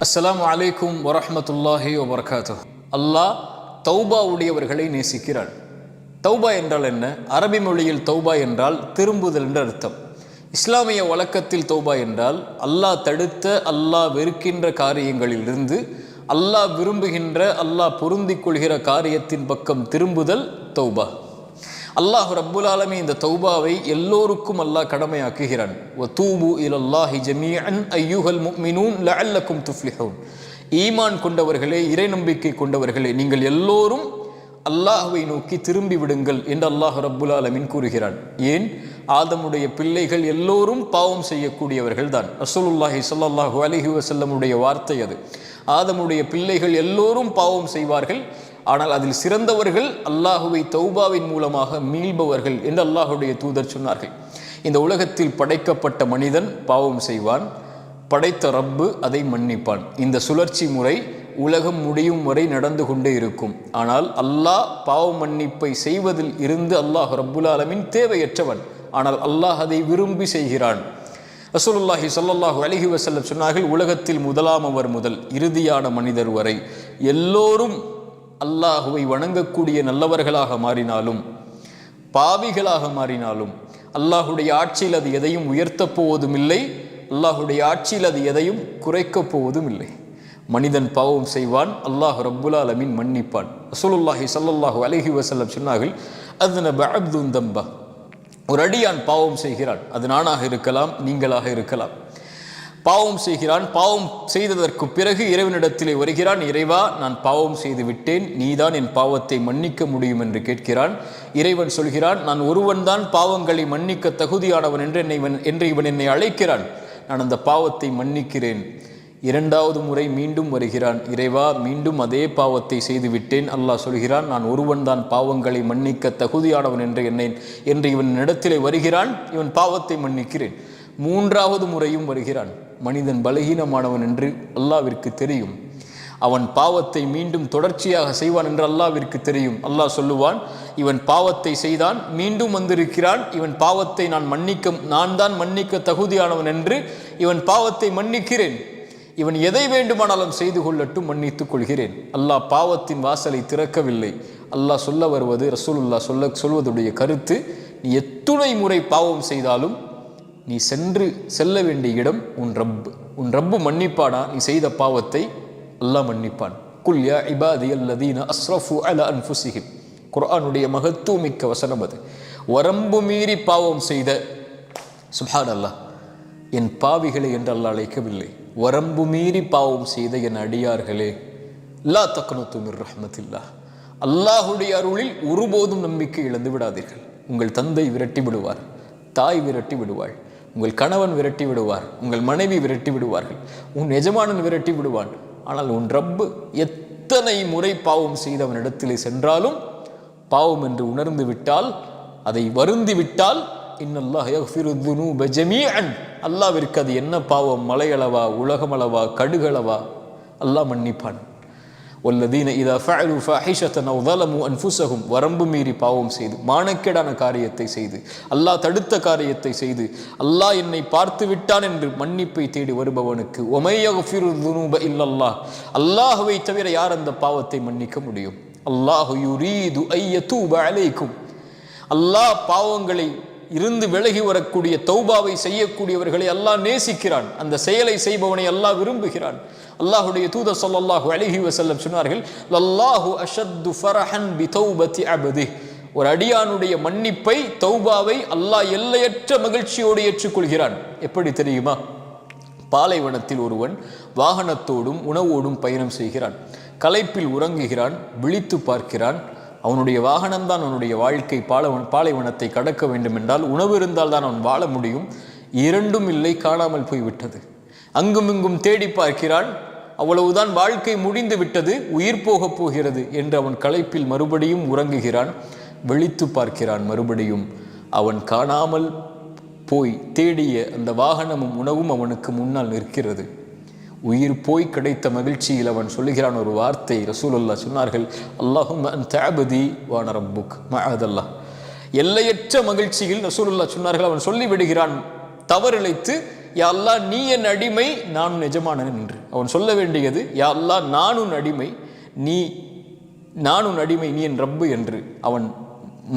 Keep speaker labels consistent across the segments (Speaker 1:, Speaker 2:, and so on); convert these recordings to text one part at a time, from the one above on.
Speaker 1: அஸ்ஸலாமு அலைக்கும் வரஹ்மத்துல்லாஹி வபரகாத்துஹு. அல்லாஹ் தௌபா உடையவர்களை நேசிக்கிறான். தௌபா என்றால் என்ன? அரபி மொழியில் தௌபா என்றால் திரும்புதல் என்ற அர்த்தம். இஸ்லாமிய வழக்கத்தில் தௌபா என்றால் அல்லாஹ் தடுத்த, அல்லாஹ் வெறுக்கின்ற காரியங்களிலிருந்து அல்லாஹ் விரும்புகின்ற, அல்லாஹ் பொருந்திக் கொள்கிற காரியத்தின் பக்கம் திரும்புதல் தௌபா. அல்லாஹ் ரப்புல் ஆலமீன் இந்த தௌபாவை எல்லோருக்கும் அல்லாஹ் கடமையாக்குகிறான். வதூபு இலல்லாஹி ஜமீஅன் அய்யுஹல் முஃமினூன் லஅல்லக்கும் துஃப்லிஹூன். ஈமான் கொண்டவர்களே, இறை நம்பிக்கை கொண்டவர்களே, நீங்கள் எல்லோரும் அல்லாஹ்வை நோக்கி திரும்பி விடுங்கள் என்று அல்லாஹ் ரப்புல் ஆலமீன் கூறுகிறான். ஏன்? ஆதமுடைய பிள்ளைகள் எல்லோரும் பாவம் செய்யக்கூடியவர்கள் தான். ரசூலுல்லாஹி ஸல்லல்லாஹு அலைஹி வஸல்லமுடைய வார்த்தை அது. ஆதமுடைய பிள்ளைகள் எல்லோரும் பாவம் செய்வார்கள், ஆனால் அதில் சிறந்தவர்கள் அல்லாஹுவை தௌபாவின் மூலமாக மீள்பவர்கள் என்று அல்லாஹுடைய தூதர் சொன்னார்கள். இந்த உலகத்தில் படைக்கப்பட்ட மனிதன் பாவம் செய்வான், படைத்த ரப்பு அதை மன்னிப்பான். இந்த சுழற்சி முறை உலகம் முடியும் வரை நடந்து கொண்டே இருக்கும். ஆனால் அல்லாஹ் பாவ மன்னிப்பை செய்வதில் இருந்து அல்லாஹ் ரப்புல் ஆலமீன் தேவையற்றவன். ஆனால் அல்லாஹ் அதை விரும்பி செய்கிறான். ரசூலுல்லாஹி ஸல்லல்லாஹு அலைஹி வஸல்லம் சொன்னார்கள், உலகத்தில் முதலாமவர் முதல் இறுதியான மனிதர் வரை எல்லோரும் அல்லாஹுவை வணங்கக்கூடிய நல்லவர்களாக மாறினாலும், பாவிகளாக மாறினாலும், அல்லாஹுடைய ஆட்சியில் அது எதையும் உயர்த்தப் போவதும் இல்லை, அல்லாஹுடைய ஆட்சியில் அது எதையும் குறைக்கப் போவதும் இல்லை. மனிதன் பாவம் செய்வான், அல்லாஹ் ரப்புல் ஆலமீன் மன்னிப்பான். ரசூலுல்லாஹி ஸல்லல்லாஹு அலைஹி வஸல்லம் சொன்னார்கள், அத்னப அப்துன் தம்பா, ஒரு அடியான் பாவம் செய்கிறான். அது நானாக இருக்கலாம், நீங்களாக இருக்கலாம். பாவம் செய்கிறான். பாவம் செய்ததற்கு பிறகு இறைவனிடத்திலே வருகிறான். இறைவா, நான் பாவம் செய்து விட்டேன், நீதான் என் பாவத்தை மன்னிக்க முடியும் என்று கேட்கிறான். இறைவன் சொல்கிறான், நான் ஒருவன் தான் பாவங்களை மன்னிக்க தகுதியானவன் என்று இவன் என்னை அழைக்கிறான், நான் அந்த பாவத்தை மன்னிக்கிறேன். இரண்டாவது முறை மீண்டும் வருகிறான். இறைவா, மீண்டும் அதே பாவத்தை செய்து விட்டேன். அல்லாஹ் சொல்கிறான், நான் ஒருவன் தான் பாவங்களை மன்னிக்க தகுதியானவன் என்று இவன் இடத்திலே வருகிறான். இவன் பாவத்தை மன்னிக்கிறேன். மூன்றாவது முறையும் வருகிறான். மனிதன் பலகீனமானவன் என்று அல்லாஹ்விற்கு தெரியும். அவன் பாவத்தை மீண்டும் தொடர்ச்சியாக செய்வான் என்று அல்லாஹ்விற்கு தெரியும். அல்லாஹ் சொல்லுவான், இவன் பாவத்தை செய்தான், மீண்டும் வந்திருக்கிறான், இவன் பாவத்தை நான் தான் மன்னிக்க தகுதியானவன் என்று இவன் பாவத்தை மன்னிக்கிறேன். இவன் எதை வேண்டுமானாலும் செய்து கொள்ளட்டும், மன்னித்துக் கொள்கிறேன். அல்லாஹ் பாவத்தின் வாசலை திறக்கவில்லை. அல்லாஹ் சொல்ல வருவது, ரசூலுல்லாஹ் சொல்வதுடைய கருத்து, நீ எத்துணை முறை பாவம் செய்தாலும் நீ செல்ல வேண்டிய இடம் உன் ரப்பு மன்னிப்பானா? நீ செய்த பாவத்தை அல்லாஹ் மன்னிப்பான். குல் யா இபாதியல்லதீன அஸ்ரஃபு அலா அன்ஃபுஸிஹிம். குர்ஆனுடைய மகத்துவமிக்க வசனம் அது. வரம்பு மீறி பாவம் செய்த, சுப்ஹானல்லாஹ், என் பாவிகளை என்று அல்லாஹ் அழைக்கவில்லை. வரம்பு மீறி பாவம் செய்த என் அடியார்களே, லா தக்னது மிர் ரஹ்மத்தில்லாஹ், அல்லாஹுடைய அருளில் ஒருபோதும் நம்பிக்கை இழந்து விடாதீர்கள். உங்கள் தந்தை விரட்டி விடுவார், தாய் விரட்டி விடுவாள், உங்கள் கணவன் விரட்டி விடுவார், உங்கள் மனைவி விரட்டி விடுவார்கள், உன் எஜமானன் விரட்டி விடுவான். ஆனால் உன் ரப்பு எத்தனை முறை பாவம் செய்தவனிடத்திலே சென்றாலும் பாவம் என்று உணர்ந்து விட்டால், அதை வருந்தி விட்டால், இன்னல்லாஹ் யக்ஃபிரு துனூப ஜமீஅன், அல்லாஹ்விற்கு அது என்ன பாவம், மலையளவா, உலகமளவா, கடுகளவா, அல்லாஹ் மன்னிப்பான். வல்லதீன இதா ஃபஅலு ஃபாஹிஷத்தன் அவ் ஸலமு அன்ஃபுஸஹும், வரம்பு மீறி பாவம் செய்து, மானக்கேடான காரியத்தை செய்து, அல்லாஹ் தடுத்த காரியத்தை செய்து, அல்லாஹ் என்னை பார்த்து விட்டான் என்று மன்னிப்பை தேடி வருபவனுக்கு வமை யக்ஃபிரு துனூப இல்லல்லாஹ், அல்லாஹ்வை தவிர யார் அந்த பாவத்தை மன்னிக்க முடியும்? அல்லாஹு யுரீது ஐயதூப அலைக்கும், அல்லாஹ் பாவங்களை இருந்து விலகி வரக்கூடிய தௌபாவை செய்யக்கூடியவர்களை அல்லாஹ் நேசிக்கிறான். அந்த செயலை செய்பவனை அல்லாஹ் விரும்புகிறான். அல்லாஹுடைய தூதர் ஸல்லல்லாஹு அலைஹி வஸல்லம் சொன்னார்கள், லல்லாஹு அஷத்து ஃபரஹன் பி தௌபதி அப்தி, ஒரு அடியானுடைய மன்னிப்பை, தௌபாவை அல்லாஹ் எல்லையற்ற மகிழ்ச்சியோடு ஏற்றுக்கொள்கிறான். எப்படி தெரியுமா? பாலைவனத்தில் ஒருவன் வாகனத்தோடும் உணவோடும் பயணம் செய்கிறான். களைப்பில் உறங்குகிறான், விழித்து பார்க்கிறான். அவனுடைய வாகனம்தான் அவனுடைய வாழ்க்கை. பாலைவனத்தை கடக்க வேண்டும் என்றால் உணவு இருந்தால் தான் அவன் வாழ முடியும். இரண்டும் இல்லை, காணாமல் போய்விட்டது. அங்குமிங்கும் தேடி பார்க்கிறான். அவ்வளவுதான், வாழ்க்கை முடிந்து விட்டது, உயிர் போகப் போகிறது என்று அவன் களைப்பில் மறுபடியும் உறங்குகிறான். விழித்து பார்க்கிறான், மறுபடியும் அவன் காணாமல் போய் தேடிய அந்த வாகனமும் உணவும் அவனுக்கு முன்னால் நிற்கிறது. உயிர் போய் கிடைத்த மகிழ்ச்சியில் அவன் சொல்லுகிறான் ஒரு வார்த்தை. ரசூலுல்லாஹ் சொன்னார்கள், அல்லாஹும்ம அன்த அப்தி வ அன ரப்புக், மஅதல்லாஹ். எல்லையற்ற மகிழ்ச்சியில் ரசூலுல்லாஹ் சொன்னார்கள், அவன் சொல்லி விடுகிறான் தவறிழைத்து, யா அல்லாஹ், நீ என் அடிமை, நான் எஜமானன் என்று. அவன் சொல்ல வேண்டியது, யா அல்லாஹ் நானும் அடிமை, நீ என் ரப்பு என்று. அவன்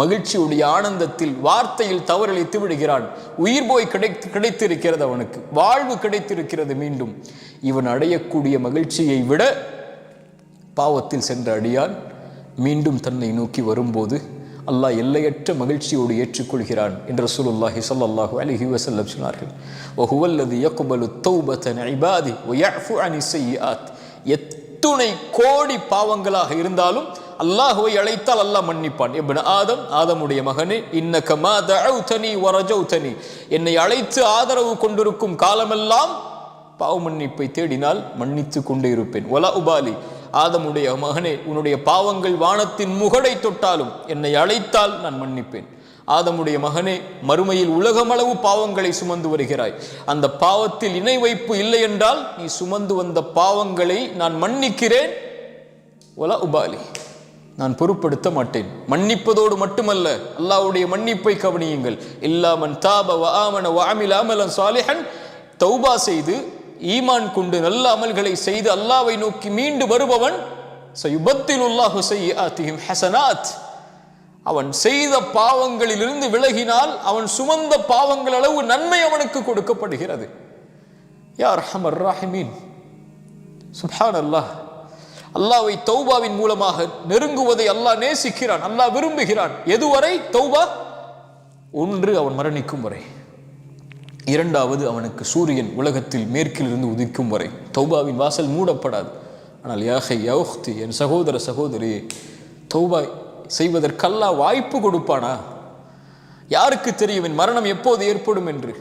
Speaker 1: மகிழ்ச்சியுடைய ஆனந்தத்தில் வார்த்தையில் தவறளித்து விடுகிறான். உயிர் போய் கிடைத்திருக்கிறது, அவனுக்கு வாழ்வு கிடைத்திருக்கிறது. மீண்டும் இவன் அடையக்கூடிய மகிழ்ச்சியை விட பாவத்தில் சென்ற அடியான் மீண்டும் தன்னை நோக்கி வரும்போது அல்லாஹ் எல்லையற்ற மகிழ்ச்சியோடு ஏற்றுக்கொள்கிறான் என்று ரசூலுல்லாஹி ஸல்லல்லாஹு அலைஹி வஸல்லம் சொன்னார்கள். வஹுவல்லதி யக்பலு தௌபத அன் இபாதி வ யஃபு அனி ஸய்யிஆத். எத்துணை கோடி பாவங்களாக இருந்தாலும் அல்லாஹ்வை அழைத்தால் அல்லாஹ் மன்னிப்பான். இப்னு ஆதமுடைய மகனே, இன்னக மா தஅவுதனி வ ரஜௌதனி, என்னை அழைத்து ஆதரவு கொண்டிருக்கும் காலமெல்லாம் பாவ மன்னிப்பை தேடினால் மன்னித்து கொண்டே இருப்பேன். வலா உபாலி, ஆதமுடைய மகனே, உன்னுடைய பாவங்கள் வானத்தின் முகடை தொட்டாலும் என்னை அழைத்தால் நான் மன்னிப்பேன். ஆதமுடைய மகனே, மறுமையில் உலகமளவு பாவங்களை சுமந்து வருகிறாய். அந்த பாவத்தில் இணை வைப்பு இல்லை என்றால் நீ சுமந்து வந்த பாவங்களை நான் மன்னிக்கிறேன். வலா உபாலி, நான் பொருட்படுத்த மாட்டேன். மன்னிப்பதோடு மட்டுமல்ல, அல்லாஹ்வுடைய மன்னிப்பை கவனியுங்கள். இல்லா மன் தாப வ ஆமன வ அமில அமலன் சாலிஹன், தௌபா செய்து ஈமான் கொண்டு நல்ல அமல்களை செய்து அல்லாஹ்வை நோக்கி மீண்டு வருபவன், சயுபத்திலுல்லாஹு ஸய்யிஆத்திஹிம் ஹஸனாத், அவன் செய்த பாவங்களிலிருந்து விலகினால் அவன் சுமந்த பாவங்கள் அளவு நன்மை அவனுக்கு கொடுக்கப்படுகிறது. யா அர்ஹமர் ராஹிமீன். சுப்ஹானல்லாஹ். அல்லாஹ்வை தௌபாவின் மூலமாக நெருங்குவதை அல்லாஹ் நேசிக்கிறான், அல்லாஹ் விரும்புகிறான். எதுவரை தௌபா? ஒன்று, அவன் மரணிக்கும் வரை. இரண்டாவது, அவனுக்கு சூரியன் உலகத்தில் மேற்கிலிருந்து உதிக்கும் வரை தௌபாவின் வாசல் மூடப்படாது. ஆனால் யாஹை யௌஹ்தி, என் சகோதர சகோதரியே, தௌபா செய்வதற்கெல்லாம் வாய்ப்பு கொடுப்பானா? யாருக்கு தெரியும் என் மரணம் எப்போது ஏற்படும் என்று?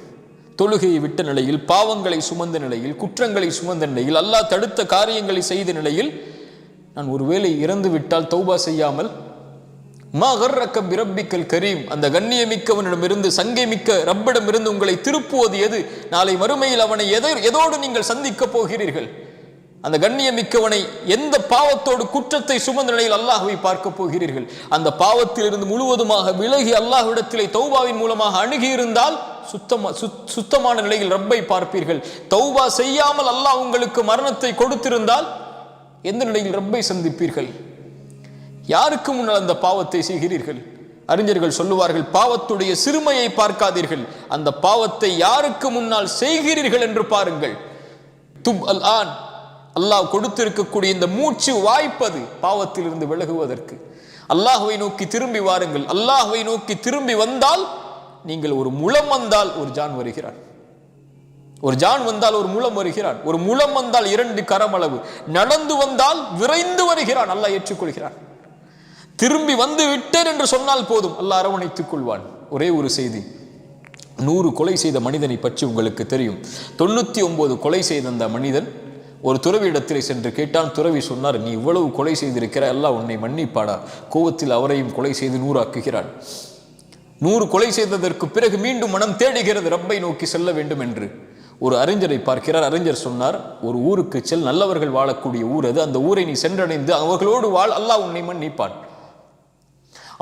Speaker 1: தொழுகையை விட்ட நிலையில், பாவங்களை சுமந்த நிலையில், குற்றங்களை சுமந்த நிலையில், அல்லாஹ் தடுத்த காரியங்களை செய்த நிலையில் நான் ஒருவேளை இறந்து விட்டால் தௌபா செய்யாமல், மா கர்ரக பிரப்பிக்கல் கரீம், அந்த கண்ணியமிக்கவனிடமிருந்து, சங்கை மிக்க ரப்பிடமிருந்து உங்களை திருப்புவது எது? நாளை மறுமையில் அவனை எதோடு நீங்கள் சந்திக்க போகிறீர்கள்? அந்த கண்ணியமிக்கவனை எந்த பாவத்தோடு, குற்றத்தை சுமந்த நிலையில் அல்லாஹ்வை பார்க்க போகிறீர்கள்? அந்த பாவத்தில் இருந்து முழுவதுமாக விலகி அல்லாஹ்விடத்திலே தௌபாவின் மூலமாக அணுகி இருந்தால் சுத்தமான நிலையில் ரப்பை பார்ப்பீர்கள். தௌபா செய்யாமல் அல்லாஹ் உங்களுக்கு மரணத்தை கொடுத்திருந்தால் எந்த நிலையில் ரப்பை சந்திப்பீர்கள்? யாருக்கு முன்னால் அந்த பாவத்தை செய்கிறீர்கள்? அறிஞர்கள் சொல்லுவார்கள், பாவத்துடைய சிறுமையை பார்க்காதீர்கள், அந்த பாவத்தை யாருக்கு முன்னால் செய்கிறீர்கள் என்று பாருங்கள். துப் அல் ஆன், அல்லாஹ் கொடுத்திருக்கக்கூடிய இந்த மூச்சு வாய்ப்பது பாவத்தில் இருந்து விலகுவதற்கு. அல்லாஹ்வை நோக்கி திரும்பி வாருங்கள். அல்லாஹ்வை நோக்கி திரும்பி வந்தால், நீங்கள் ஒரு முழம் வந்தால் ஒரு ஜான் வருகிறான், ஒரு ஜான் வந்தால் ஒரு முழம் வருகிறான், ஒரு முழம் வந்தால் 2 கரமளவு, நடந்து வந்தால் விரைந்து வருகிறான், அல்லாஹ் ஏற்றுக்கொள்கிறான். திரும்பி வந்து விட்டேன் என்று சொன்னால் போதும், அல்லாஹ் அரவணைத்துக் கொள்வான். ஒரே ஒரு செய்தி, 100 கொலை செய்த மனிதனை பற்றி உங்களுக்கு தெரியும். 99 கொலை செய்த அந்த மனிதன் ஒரு துறவியிடத்திலே சென்று கேட்டான். துறவி சொன்னார், நீ இவ்வளவு கொலை செய்திருக்கிற, அல்லாஹ் உன்னை மன்னிப்பாடா? கோவத்தில் அவரையும் கொலை செய்து 100 ஆக்குகிறான். 100 கொலை செய்ததற்கு பிறகு மீண்டும் மனம் தேடுகிறது ரப்பை நோக்கி செல்ல வேண்டும் என்று. ஒரு அறிஞரை பார்க்கிறார். அறிஞர் சொன்னார், ஒரு ஊருக்கு செல், நல்லவர்கள் வாழக்கூடிய ஊர் அது, அந்த ஊரை நீ சென்றடைந்து அவர்களோடு வாழ், அல்லாஹ் உன்னை மன்னிப்பான்.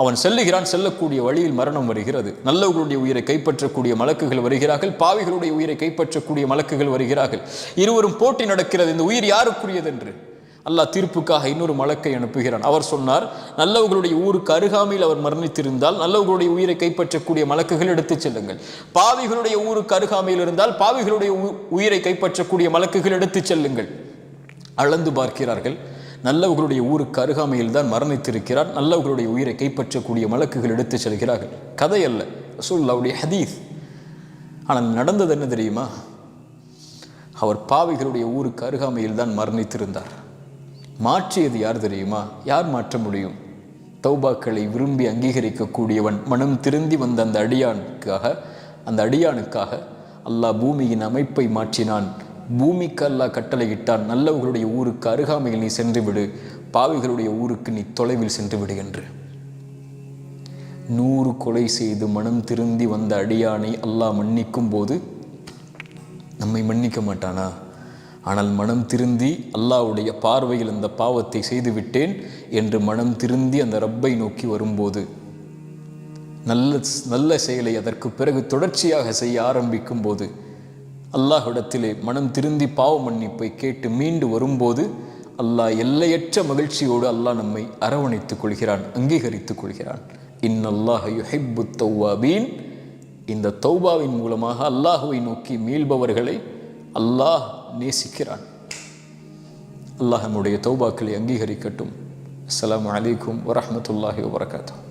Speaker 1: அவன் செல்லுகிறான். செல்லக்கூடிய வழியில் மரணம் வருகிறது. நல்லவர்களுடைய உயிரை கைப்பற்றக்கூடிய மலக்குகள் வருகிறார்கள், பாவிகளுடைய உயிரை கைப்பற்றக்கூடிய மலக்குகள் வருகிறார்கள். இருவரும் போட்டி நடக்கிறது, இந்த உயிர் யாருக்குரியது என்று. அல்லாஹ் தீர்ப்புக்காக இன்னொரு மலக்கை அனுப்புகிறான். அவர் சொன்னார், நல்லவர்களுடைய ஊருக்கு அருகாமையில் அவர் மரணித்திருந்தால் நல்லவர்களுடைய உயிரை கைப்பற்றக்கூடிய மலக்குகள் எடுத்துச் செல்லுங்கள். பாவிகளுடைய ஊருக்கு அருகாமையில் இருந்தால் பாவிகளுடைய உயிரை கைப்பற்றக்கூடிய மலக்குகள் எடுத்துச் செல்லுங்கள். அளந்து பார்க்கிறார்கள். நல்லவர்களுடைய ஊருக்கு அருகாமையில் தான் மரணித்திருக்கிறார். நல்லவர்களுடைய உயிரை கைப்பற்றக்கூடிய மலக்குகள் எடுத்துச் செல்கிறார்கள். கதை அல்ல, ரசூலுல்லாஹ்வுடைய ஹதீஸ். ஆனால் நடந்தது என்ன தெரியுமா? அவர் பாவிகளுடைய ஊருக்கு அருகாமையில் தான் மரணித்திருந்தார். மாற்றியது யார் தெரியுமா? யார் மாற்ற முடியும்? தௌபாக்களை விரும்பி அங்கீகரிக்கக்கூடியவன், மனம் திருந்தி வந்த அந்த அடியானுக்காக அல்லாஹ் பூமியின் அமைப்பை மாற்றினான். பூமிக்கு அல்லாஹ் கட்டளையிட்டான், நல்லவர்களுடைய ஊருக்கு அருகாமையில் நீ சென்று விடு, பாவிகளுடைய ஊருக்கு நீ தொலைவில் சென்று விடு என்று. 100 கொலை செய்து மனம் திருந்தி வந்த அடியானை அல்லாஹ் மன்னிக்கும் போது நம்மை மன்னிக்க மாட்டானா? ஆனால் மனம் திருந்தி அல்லாஹ்வுடைய பார்வையில் அந்த பாவத்தை செய்து விட்டேன் என்று மனம் திருந்தி அந்த ரப்பை நோக்கி வரும்போது, நல்ல செயலை அதற்கு பிறகு தொடர்ச்சியாக செய்ய ஆரம்பிக்கும் போது அல்லாஹ்விடத்திலே மனம் திருந்தி பாவ மன்னிப்பை கேட்டு மீண்டு வரும்போது அல்லாஹ் எல்லையற்ற மகிழ்ச்சியோடு அல்லாஹ் நம்மை அரவணைத்துக் கொள்கிறான், அங்கீகரித்துக் கொள்கிறான். இன்னல்லாஹ யுஹிப்பு தௌவாபீன். இந்த தௌபாவின் மூலமாக அல்லாஹுவை நோக்கி மீள்பவர்களை அல்லாஹ் நேசிக்கிறான். அல்லாஹ் நம்முடைய தௌபாக்களை அங்கீகரிக்கட்டும். அஸ்ஸலாமு அலைக்கும் வரஹ்மத்துல்லாஹி வபரகாத்துஹு.